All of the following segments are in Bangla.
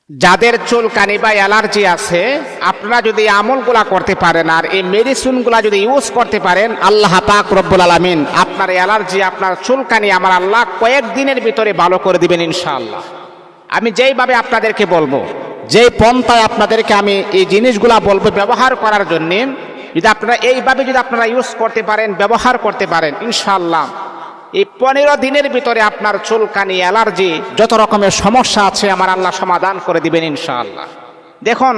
যাদের চুলকানি বা অ্যালার্জি আছে, আপনারা যদি এই আমলগুলা করতে পারেন আর এই মেডিসিনগুলা যদি ইউজ করতে পারেন, আল্লাহ পাক রব্বুল আলামিন আপনার অ্যালার্জি, আপনার চুলকানি আমার আল্লাহ কয়েকদিনের ভিতরে ভালো করে দিবেন ইনশাআল্লাহ। আমি যেইভাবে আপনাদেরকে বলবো, যেই পন্থায় আপনাদেরকে আমি এই জিনিসগুলা বলবো ব্যবহার করার জন্য, যদি আপনারা এইভাবে যদি আপনারা ইউজ করতে পারেন, ব্যবহার করতে পারেন, ইনশাআল্লাহ এই 15 দিনের ভিতরে আপনার চুলকানি, অ্যালার্জি, যত রকমের সমস্যা আছে আমার আল্লাহ সমাধান করে দিবেন ইনশাআল্লাহ। দেখুন,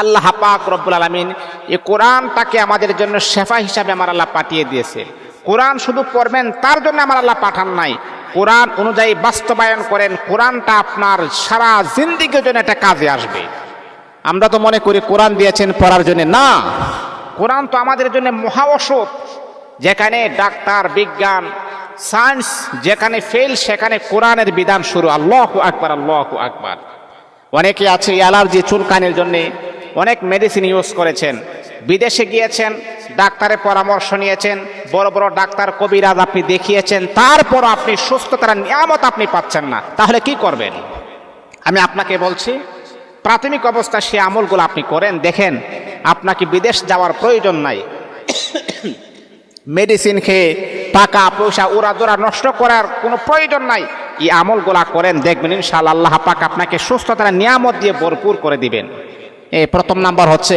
আল্লাহ পাক রব্বুল আলামিন এই কোরআনটাকে আমাদের জন্য শেফা হিসাবে আমার আল্লাহ পাঠিয়ে দিয়েছে। কোরআন শুধু পড়বেন তার জন্য আমার আল্লাহ পাঠান নাই, কোরআন অনুযায়ী বাস্তবায়ন করেন, কোরআনটা আপনার সারা জিন্দেগির জন্য একটা কাজে আসবে। আমরা তো মনে করি কোরআন দিয়েছেন পড়ার জন্য, না, কোরআন তো আমাদের জন্য মহা ঔষধ। যেখানে ডাক্তার, বিজ্ঞান, সায়েন্স যেখানে ফেল, সেখানে কোরআনের বিধান শুরু। আল্লাহু আকবার, আল্লাহু আকবার। অনেকে আছে অ্যালার্জি, চুলকানির জন্য অনেক মেডিসিন ইউজ করেছেন, বিদেশে গিয়েছেন, ডাক্তারের পরামর্শ নিয়েছেন, বড় বড় ডাক্তার, কবিরাজ আপনি দেখিয়েছেন, তারপর আপনি সুস্থতার নিয়ামত আপনি পাচ্ছেন না, তাহলে কি করবেন? আমি আপনাকে বলছি, প্রাথমিক অবস্থা সে আমলগুলো আপনি করেন, দেখেন আপনাকে বিদেশ যাওয়ার প্রয়োজন নাই। মেডিসিন খেয়ে টাকা পয়সা উড়াদোড়া নষ্ট করার কোনো প্রয়োজন নাই। এই আমলগুলা করেন, দেখবেন ইনশাআল্লাহ আল্লাহ পাক আপনাকে সুস্থতার নিয়ামত দিয়ে ভরপুর করে দিবেন। এই প্রথম নাম্বার হচ্ছে,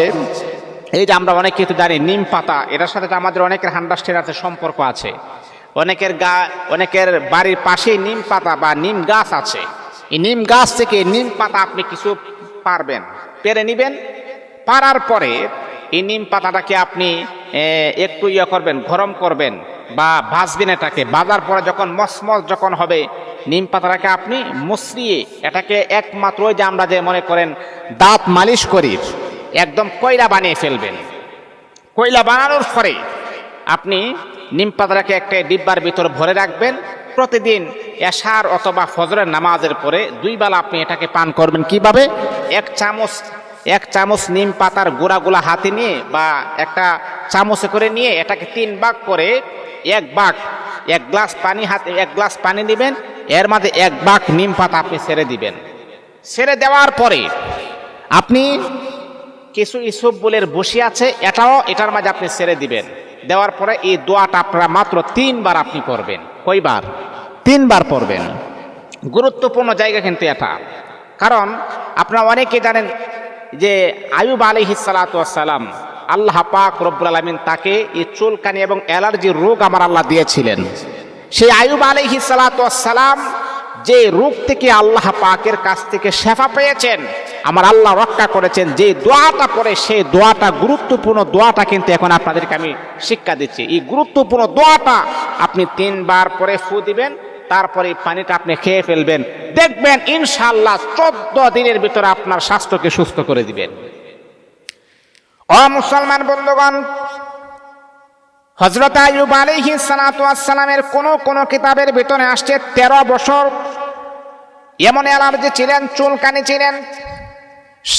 এই যে আমরা অনেক কিছু জানি, নিম পাতা, এটার সাথে আমাদের অনেকের আন্ডারস্ট্যান্ডিং সম্পর্ক আছে। অনেকের বাড়ির পাশেই নিম পাতা বা নিম গাছ আছে। এই নিম গাছ থেকে নিম পাতা আপনি কিছু পেরে নিবেন। পারার পরে এই নিম পাতাটাকে আপনি একটু করবেন, গরম করবেন বা ভাজবেন। এটাকে ভাজার পরে যখন মসমস যখন হবে, নিম পাতাটাকে আপনি মুছরিয়ে এটাকে একমাত্র ওই যে আমরা যে মনে করেন দাঁত মালিশ করি, একদম কয়লা বানিয়ে ফেলবেন। কয়লা বানানোর পরে আপনি নিম পাতাটাকে একটা ডিব্বার ভিতর ভরে রাখবেন। প্রতিদিন এশার অথবা ফজরের নামাজের পরে 2 বেলা আপনি এটাকে পান করবেন। কিভাবে? এক চামচ নিম পাতার গোড়াগুলা হাতে নিয়ে বা একটা চামচে করে নিয়ে এটাকে 3 ভাগ করে, এক গ্লাস পানি দিবেন, এর মধ্যে 1 ভাগ নিম পাতা আপনি ছেড়ে দিবেন। ছেড়ে দেওয়ার পরে আপনি কিছু ইসবগুলের বসি আছে, এটার মাঝে আপনি ছেড়ে দিবেন। দেওয়ার পরে এই দোয়াটা আপনারা মাত্র 3 বার আপনি পড়বেন। কয়বার? 3 বার পড়বেন। গুরুত্বপূর্ণ জায়গা কিন্তু এটা, কারণ আপনারা অনেকে জানেন যে আইয়ুব আলাইহিস সালাতু ওয়াস সালাম, আল্লাহ পাক রব্বুল আলামিন তাকে এই চুলকানি এবং অ্যালার্জির রোগ আমার আল্লাহ দিয়েছিলেন। সেই আইয়ুব আলাইহিস সালাতু ওয়াস সালাম যে রোগ থেকে আল্লাহ পাকের কাছ থেকে শেফা পেয়েছেন, আমার আল্লাহ রক্ষা করেছেন, যে দোয়াটা পড়ে সেই দোয়াটা, গুরুত্বপূর্ণ দোয়াটা কিন্তু এখন আপনাদেরকে আমি শিক্ষা দিচ্ছি। এই গুরুত্বপূর্ণ দোয়াটা আপনি 3 বার পরে ফু দিবেন, তারপরে পানিটা আপনি খেয়ে ফেলবেন। দেখবেন ইনশাআল্লাহ 14 দিনের ভিতরে আপনার স্বাস্থ্যকে সুস্থ করে দিবেন। ও মুসলমান বন্ধুগণ, হযরত আইয়ুব আলাইহিস সালাতু ওয়াস সালামের কোন কিতাবের ভিতরে আসছে 13 বছর এমন অ্যালার্জি ছিলেন, চুলকানি ছিলেন,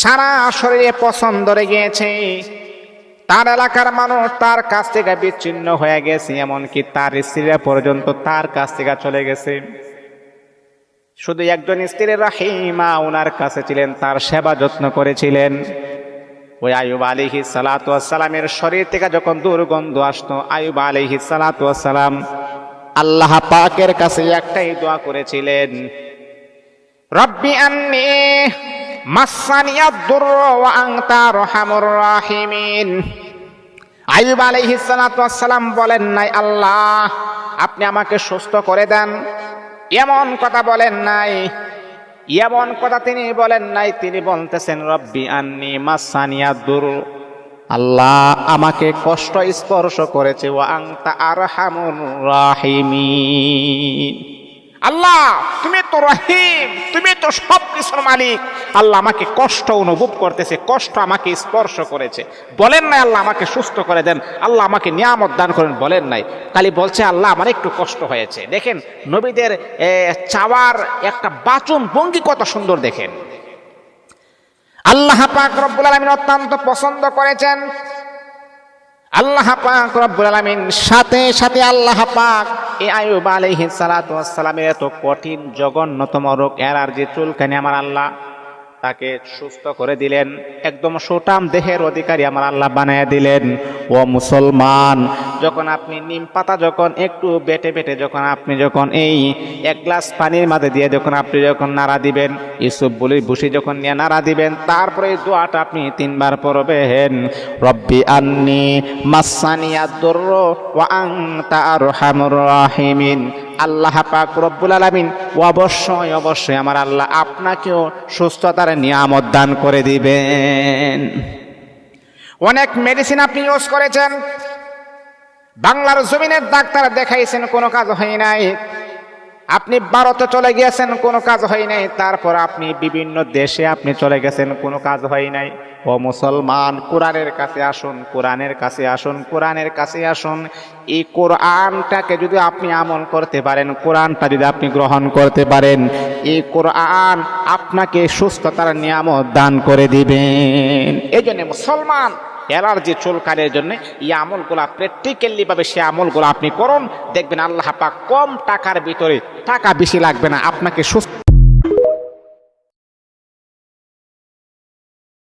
সারা শরীরে পছন্দ ধরে গিয়েছে। তার এলাকার মানুষ তার কাছ থেকে বিচ্ছিন্ন হয়ে গেছে, এমনকি তার স্ত্রীরা পর্যন্ত তার কাছ থেকে চলে গেছে। শুধু একজন স্ত্রী রাহিমা ওনার কাছে ছিলেন, তার সেবা যত্ন করেছিলেন। ওই আইয়ুব আলাইহিস সালাতু ওয়াস সালামের শরীর থেকে যখন দুর্গন্ধ আসতো, আইয়ুব আলাইহিস সালাতু ওয়াস সালাম আল্লাহ পাকের কাছে একটাই দোয়া করেছিলেন, রব্বি আন্নী মাসানিয়াদ দুররু ওয়া আনতা আরহামুর রাহিমিন। আইয়ুব আলাইহিস সালাতু ওয়াস সালাম বলেন নাই আল্লাহ আপনি আমাকে সুস্থ করে দেন, এমন কথা বলেন নাই, এমন কথা তিনি বলেন নাই। তিনি বলতেছেন রব্বি আন্নী মাসানিয়াদ দুররু, আল্লাহ আমাকে কষ্ট স্পর্শ করেছে, ওয়া আনতা আরহামুর রাহিমিন। আল্লাহ তুমি তো রহিম, তুমি তো সব কিছুর মালিক। আল্লাহ আমাকে কষ্ট অনুভব করতেছে, কষ্ট আমাকে স্পর্শ করেছে। বলেন নাই আল্লাহ আমাকে সুস্থ করে দেন, আল্লাহ আমাকে নিয়ামত দান করেন, বলেন নাই। খালি বলছে আল্লাহ আমার একটু কষ্ট হয়েছে। দেখেন নবীদের চাওয়ার একটা বাচন ভঙ্গি কত সুন্দর। দেখেন আল্লাহ পাক রব্বুল আলামিন অত্যন্ত পছন্দ করেছেন। আল্লাহ পাক রব্বুল আলামিন সাথে সাথে আল্লাহ পাক এই আইয়ুব আলাইহিস সালাতু ওয়াস সালামের এত কঠিন জঘন্যতম রোগ অ্যালার্জি চুলকানি আমার আল্লাহ তাকে সুস্থ করে দিলেন, একদম সুঠাম দেহের অধিকারী আমার আল্লাহ বানায় দিলেন। ও মুসলমান, যখন আপনি নিম পাতা যখন একটু বেটে বেটে যখন এই এক গ্লাস পানির মাঝে দিয়ে যখন নাড়া দিবেন, ইউসুফ বলির ভুসি যখন নিয়ে নাড়া দিবেন, তারপরে এই দোয়াটা আপনি 3 বার পড়বেন, রব্বি আন্নি মাসানিয়াদ দুরর ওয়া আনতা আরহামুর রাহিমিন। আল্লাহ পাক রব্বুল আলামিন অবশ্যই আমার আল্লাহ আপনাকেও সুস্থতার নিয়ামত দান করে দিবেন। অনেক মেডিসিন আপনি ইউজ করেছেন, বাংলার জমিনের ডাক্তার দেখাইছেন, কোনো কাজ হয় নাই। আপনি ভারতে চলে গিয়েছেন, কোনো কাজ হয় নাই। তারপর আপনি বিভিন্ন দেশে আপনি চলে গেছেন, কোনো কাজ হয় নাই। ও মুসলমান, কোরআনের কাছে আসুন, কোরআনের কাছে আসুন, কোরআনের কাছে আসুন। এই কোরআনটাকে যদি আপনি আমল করতে পারেন, কোরআনটা যদি আপনি গ্রহণ করতে পারেন, এই কোরআন আপনাকে সুস্থতার নিয়ামত দান করে দিবেন। এই জন্য মুসলমান, অ্যালার্জি চুলকানির জন্য এই আমলগুলা প্র্যাকটিক্যালি ভাবে সে আমলগুলো আপনি করুন, দেখবেন আল্লাহ পাক কম টাকার ভিতরে, টাকা বেশি লাগবে না, আপনাকে সুস্থ